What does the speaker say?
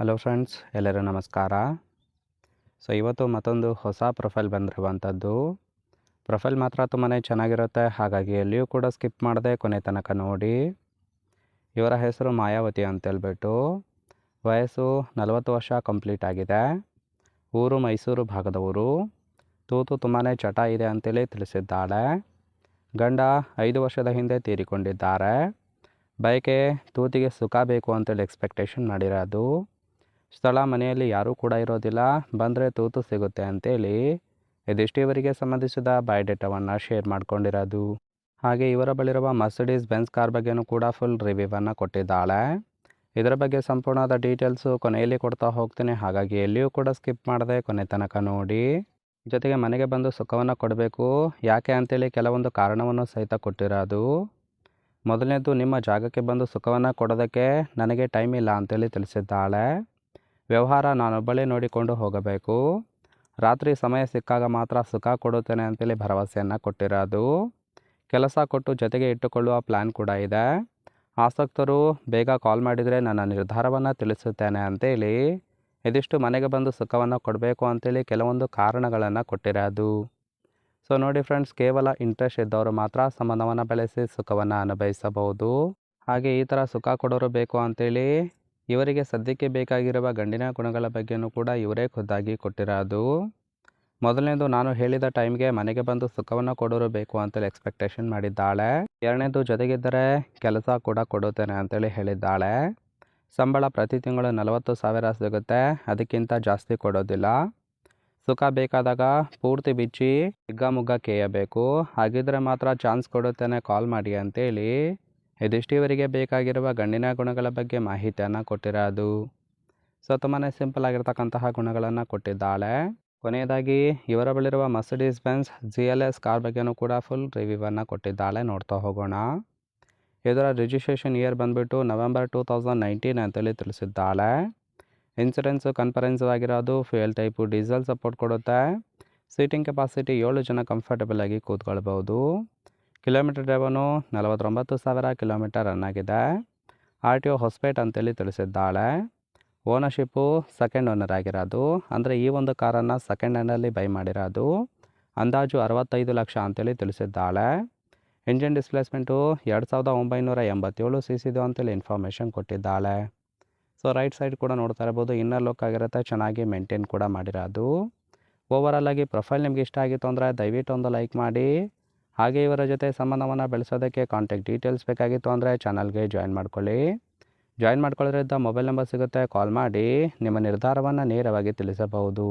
Hello friends, ಎಲ್ಲರೂ ನಮಸ್ಕಾರ. ಇವತ್ತು ಮತ್ತೊಂದು ಹೊಸ ಪ್ರೊಫೈಲ್ ಬಂದಿರುವಂಥದ್ದು. ಪ್ರೊಫೈಲ್ ಮಾತ್ರ ತುಂಬಾ ಚೆನ್ನಾಗಿರುತ್ತೆ, ಹಾಗಾಗಿ ಎಲ್ಲಿಯೂ ಕೂಡ ಸ್ಕಿಪ್ ಮಾಡದೆ ಕೊನೆ ತನಕ ನೋಡಿ. ಇವರ ಹೆಸರು ಮಾಯಾವತಿ ಅಂತೇಳ್ಬಿಟ್ಟು. ವಯಸ್ಸು 40 ವರ್ಷ ಕಂಪ್ಲೀಟ್ ಆಗಿದೆ. ಊರು ಮೈಸೂರು ಭಾಗದವರು. ತೂತು ತುಂಬಾ ಚಟ ಇದೆ ಅಂತೇಳಿ ತಿಳಿಸಿದ್ದಾಳೆ. ಗಂಡ 5 ವರ್ಷದ ಹಿಂದೆ ತೀರಿಕೊಂಡಿದ್ದಾರೆ. ಬಯಕೆ ತೂತಿಗೆ ಸುಖ ಬೇಕು ಅಂತೇಳಿ ಎಕ್ಸ್ಪೆಕ್ಟೇಷನ್ ಮಾಡಿರೋದು. ಸ್ಥಳ ಮನೆಯಲ್ಲಿ ಯಾರೂ ಕೂಡ ಇರೋದಿಲ್ಲ, ಬಂದರೆ ತೂತು ಸಿಗುತ್ತೆ ಅಂತೇಳಿ ಇದಿಷ್ಟು ಇವರಿಗೆ ಸಂಬಂಧಿಸಿದ ಬಯೋಡೇಟಾವನ್ನು ಶೇರ್ ಮಾಡ್ಕೊಂಡಿರೋದು. ಹಾಗೆ ಇವರ ಬಳಿರುವ ಮರ್ಸಿಡೀಸ್ ಬೆನ್ಸ್ ಕಾರ್ ಬಗ್ಗೆನೂ ಕೂಡ ಫುಲ್ ರಿವ್ಯೂವನ್ನು ಕೊಟ್ಟಿದ್ದಾಳೆ. ಇದರ ಬಗ್ಗೆ ಸಂಪೂರ್ಣವಾದ ಡೀಟೇಲ್ಸು ಕೊನೆಯಲ್ಲಿ ಕೊಡ್ತಾ ಹೋಗ್ತೀನಿ, ಹಾಗಾಗಿ ಎಲ್ಲಿಯೂ ಕೂಡ ಸ್ಕಿಪ್ ಮಾಡದೆ ಕೊನೆ ತನಕ ನೋಡಿ. ಜೊತೆಗೆ ಮನೆಗೆ ಬಂದು ಸುಖವನ್ನು ಕೊಡಬೇಕು, ಯಾಕೆ ಅಂತೇಳಿ ಕೆಲವೊಂದು ಕಾರಣವನ್ನು ಸಹಿತ ಕೊಟ್ಟಿರೋದು. ಮೊದಲನೇದು, ನಿಮ್ಮ ಜಾಗಕ್ಕೆ ಬಂದು ಸುಖವನ್ನು ಕೊಡೋದಕ್ಕೆ ನನಗೆ ಟೈಮ್ ಇಲ್ಲ ಅಂತೇಳಿ ತಿಳಿಸಿದ್ದಾಳೆ. ವ್ಯವಹಾರ ನಾನೊಬ್ಬಳೇ ನೋಡಿಕೊಂಡು ಹೋಗಬೇಕು. ರಾತ್ರಿ ಸಮಯ ಸಿಕ್ಕಾಗ ಮಾತ್ರ ಸುಖ ಕೊಡುತ್ತೇನೆ ಅಂತೇಳಿ ಭರವಸೆಯನ್ನು ಕೊಟ್ಟಿರೋದು. ಕೆಲಸ ಕೊಟ್ಟು ಜೊತೆಗೆ ಇಟ್ಟುಕೊಳ್ಳುವ ಪ್ಲ್ಯಾನ್ ಕೂಡ ಇದೆ. ಆಸಕ್ತರು ಬೇಗ ಕಾಲ್ ಮಾಡಿದರೆ ನನ್ನ ನಿರ್ಧಾರವನ್ನು ತಿಳಿಸುತ್ತೇನೆ ಅಂತೇಳಿ ಇದಿಷ್ಟು ಮನೆಗೆ ಬಂದು ಸುಖವನ್ನು ಕೊಡಬೇಕು ಅಂತೇಳಿ ಕೆಲವೊಂದು ಕಾರಣಗಳನ್ನು ಕೊಟ್ಟಿರೋದು. ನೋಡಿ ಫ್ರೆಂಡ್ಸ್, ಕೇವಲ ಇಂಟ್ರೆಸ್ಟ್ ಇದ್ದವರು ಮಾತ್ರ ಸಂಬಂಧವನ್ನು ಬೆಳೆಸಿ ಸುಖವನ್ನು ಅನುಭವಿಸಬಹುದು. ಹಾಗೆ ಈ ಥರ ಸುಖ ಕೊಡೋರು ಬೇಕು ಅಂತೇಳಿ ಇವರಿಗೆ ಸದ್ಯಕ್ಕೆ ಬೇಕಾಗಿರುವ ಗಂಡಿನ ಗುಣಗಳ ಬಗ್ಗೆಯೂ ಕೂಡ ಇವರೇ ಖುದ್ದಾಗಿ ಕೊಟ್ಟಿರೋದು. ಮೊದಲನೇದು, ನಾನು ಹೇಳಿದ ಟೈಮ್ಗೆ ಮನೆಗೆ ಬಂದು ಸುಖವನ್ನು ಕೊಡೋರು ಬೇಕು ಅಂತೇಳಿ ಎಕ್ಸ್ಪೆಕ್ಟೇಷನ್ ಮಾಡಿದ್ದಾಳೆ. ಎರಡನೇದು, ಜೊತೆಗಿದ್ದರೆ ಕೆಲಸ ಕೂಡ ಕೊಡುತ್ತೇನೆ ಅಂತೇಳಿ ಹೇಳಿದ್ದಾಳೆ. ಸಂಬಳ ಪ್ರತಿ ತಿಂಗಳು 40,000 ಸಿಗುತ್ತೆ, ಅದಕ್ಕಿಂತ ಜಾಸ್ತಿ ಕೊಡೋದಿಲ್ಲ. ಸುಖ ಬೇಕಾದಾಗ ಪೂರ್ತಿ ಬಿಚ್ಚಿ ಹಿಗ್ಗಾಮುಗ್ಗ ಕೇಯಬೇಕು, ಹಾಗಿದ್ರೆ ಮಾತ್ರ ಚಾನ್ಸ್ ಕೊಡುತ್ತೇನೆ, ಕಾಲ್ ಮಾಡಿ ಅಂತೇಳಿ ಇದಿಷ್ಟು ಇವರಿಗೆ ಬೇಕಾಗಿರುವ ಗಂಡಿನ ಗುಣಗಳ ಬಗ್ಗೆ ಮಾಹಿತಿಯನ್ನು ಕೊಟ್ಟಿರೋದು. ತುಂಬಾ ಸಿಂಪಲ್ ಆಗಿರ್ತಕ್ಕಂತಹ ಗುಣಗಳನ್ನು ಕೊಟ್ಟಿದ್ದಾಳೆ. ಕೊನೆಯದಾಗಿ ಇವರ ಬಳಿರುವ ಮರ್ಸಿಡೀಸ್ ಬೆನ್ಸ್ GLS ಕಾರ್ ಬಗ್ಗೆನೂ ಕೂಡ ಫುಲ್ ರಿವ್ಯೂವನ್ನು ಕೊಟ್ಟಿದ್ದಾಳೆ. ನೋಡ್ತಾ ಹೋಗೋಣ. ಇದರ ರಿಜಿಸ್ಟ್ರೇಷನ್ ಇಯರ್ ಬಂದುಬಿಟ್ಟು ನವೆಂಬರ್ 2019 ಅಂತೇಳಿ ತಿಳಿಸಿದ್ದಾಳೆ. ಇನ್ಸೂರೆನ್ಸು ಕನ್ಫರೆನ್ಸ್ ಆಗಿರೋದು. ಫ್ಯೂಯಲ್ ಟೈಪು ಡೀಸೆಲ್ ಸಪೋರ್ಟ್ ಕೊಡುತ್ತೆ. ಸೀಟಿಂಗ್ ಕೆಪಾಸಿಟಿ 7 ಜನ ಕಂಫರ್ಟಬಲ್ ಆಗಿ ಕೂತ್ಕೊಳ್ಬೋದು. ಕಿಲೋಮೀಟರ್ ಡ್ರೈವನು 49,000 ಕಿಲೋಮೀಟರ್ ರನ್ ಆಗಿದೆ. RTO ಹೊಸಪೇಟ್ ಅಂತೇಳಿ ತಿಳಿಸಿದ್ದಾಳೆ. ಓನರ್ಶಿಪ್ಪು ಸೆಕೆಂಡ್ ಓನರ್ ಆಗಿರೋದು, ಅಂದರೆ ಈ ಒಂದು ಕಾರನ್ನು ಸೆಕೆಂಡ್ ಹ್ಯಾಂಡಲ್ಲಿ ಬೈ ಮಾಡಿರೋದು. ಅಂದಾಜು 65 ಲಕ್ಷ ಅಂತೇಳಿ ತಿಳಿಸಿದ್ದಾಳೆ. ಇಂಜಿನ್ ಡಿಸ್ಪ್ಲೇಸ್ಮೆಂಟು 2987 cc ಅಂತೇಳಿ ಇನ್ಫಾರ್ಮೇಷನ್ ಕೊಟ್ಟಿದ್ದಾಳೆ. ರೈಟ್ ಸೈಡ್ ಕೂಡ ನೋಡ್ತಾ ಇರ್ಬೋದು, ಇನ್ನರ್ ಲುಕ್ ಆಗಿರುತ್ತೆ, ಚೆನ್ನಾಗಿ ಮೇಂಟೈನ್ ಕೂಡ ಮಾಡಿರೋದು. ಓವರಾಲ್ ಆಗಿ ಪ್ರೊಫೈಲ್ ನಿಮ್ಗೆ ಇಷ್ಟ ಆಗಿತ್ತು ಅಂದರೆ ದಯವಿಟ್ಟು ಒಂದು ಲೈಕ್ ಮಾಡಿ. ಹಾಗೆ ಇವರ ಜೊತೆ ಸಂಬಂಧವನ್ನು ಬೆಳೆಸೋದಕ್ಕೆ ಕಾಂಟ್ಯಾಕ್ಟ್ ಡೀಟೇಲ್ಸ್ ಬೇಕಾಗಿತ್ತು ಅಂದರೆ ಚಾನಲ್ಗೆ ಜಾಯಿನ್ ಮಾಡ್ಕೊಳ್ಳಿ. ಜಾಯಿನ್ ಮಾಡ್ಕೊಳ್ಳೋದ್ರಿಂದ ಮೊಬೈಲ್ ನಂಬರ್ ಸಿಗುತ್ತೆ, ಕಾಲ್ ಮಾಡಿ ನಿಮ್ಮ ನಿರ್ಧಾರವನ್ನು ನೇರವಾಗಿ ತಿಳಿಸಬಹುದು.